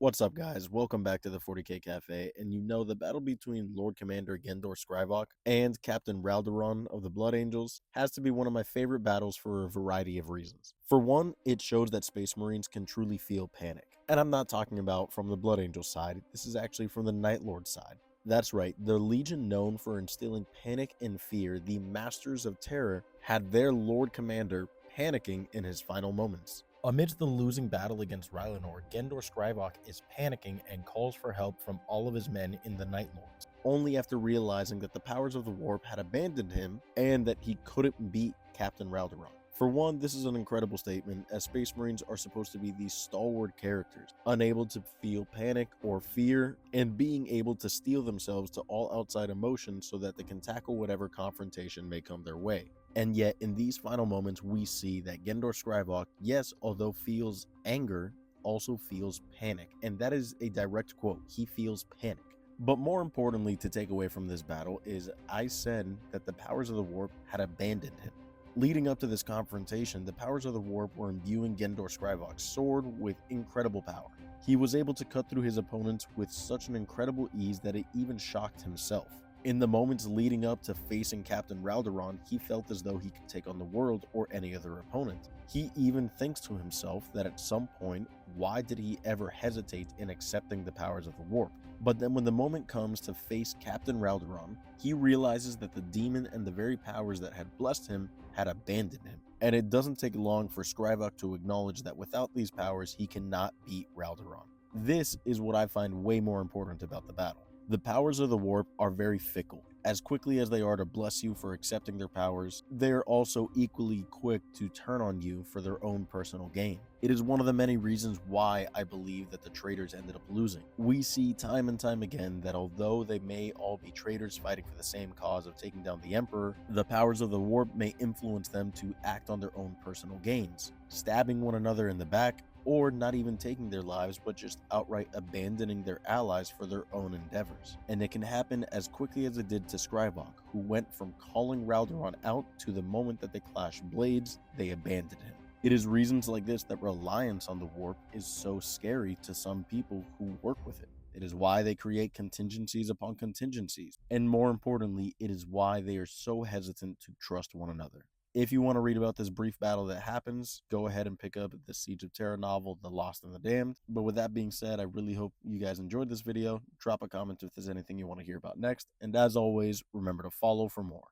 What's up, guys? Welcome back to the 40K Cafe. And the battle between Lord Commander Gendor Scrivok and Captain Raldoron of the Blood Angels has to be one of my favorite battles for a variety of reasons. For one, it shows that Space Marines can truly feel panic. And I'm not talking about from the Blood Angel side, this is actually from the Night Lord side. That's right, the Legion known for instilling panic and fear, the Masters of Terror had their Lord Commander panicking in his final moments. Amidst the losing battle against Rylanor, Gendor Scrivok is panicking and calls for help from all of his men in the Night Lords, only after realizing that the powers of the warp had abandoned him and that he couldn't beat Captain Raldoron. For one, this is an incredible statement, as Space Marines are supposed to be these stalwart characters, unable to feel panic or fear, and being able to steel themselves to all outside emotions so that they can tackle whatever confrontation may come their way. And yet, in these final moments, we see that Gendor Scrivok, yes, although feels anger, also feels panic. And that is a direct quote. He feels panic. But more importantly, to take away from this battle is I said that the powers of the warp had abandoned him. Leading up to this confrontation, the powers of the warp were imbuing Gendor Scrivok's sword with incredible power. He was able to cut through his opponents with such an incredible ease that it even shocked himself. In the moments leading up to facing Captain Raldoron, he felt as though he could take on the world or any other opponent. He even thinks to himself that at some point, why did he ever hesitate in accepting the powers of the warp? But then when the moment comes to face Captain Raldoron, he realizes that the demon and the very powers that had blessed him had abandoned him. And it doesn't take long for Scrivok to acknowledge that without these powers, he cannot beat Raldoron. This is what I find way more important about the battle. The powers of the warp are very fickle. As quickly as they are to bless you for accepting their powers, they are also equally quick to turn on you for their own personal gain. It is one of the many reasons why I believe that the traitors ended up losing. We see time and time again that although they may all be traitors fighting for the same cause of taking down the Emperor, the powers of the warp may influence them to act on their own personal gains, stabbing one another in the back, or not even taking their lives, but just outright abandoning their allies for their own endeavors. And it can happen as quickly as it did to Scrivok, who went from calling Raldoron out to the moment that they clashed blades, they abandoned him. It is reasons like this that reliance on the warp is so scary to some people who work with it. It is why they create contingencies upon contingencies. And more importantly, it is why they are so hesitant to trust one another. If you want to read about this brief battle that happens, go ahead and pick up the Siege of Terra novel, The Lost and the Damned. But with that being said, I really hope you guys enjoyed this video. Drop a comment if there's anything you want to hear about next. And as always, remember to follow for more.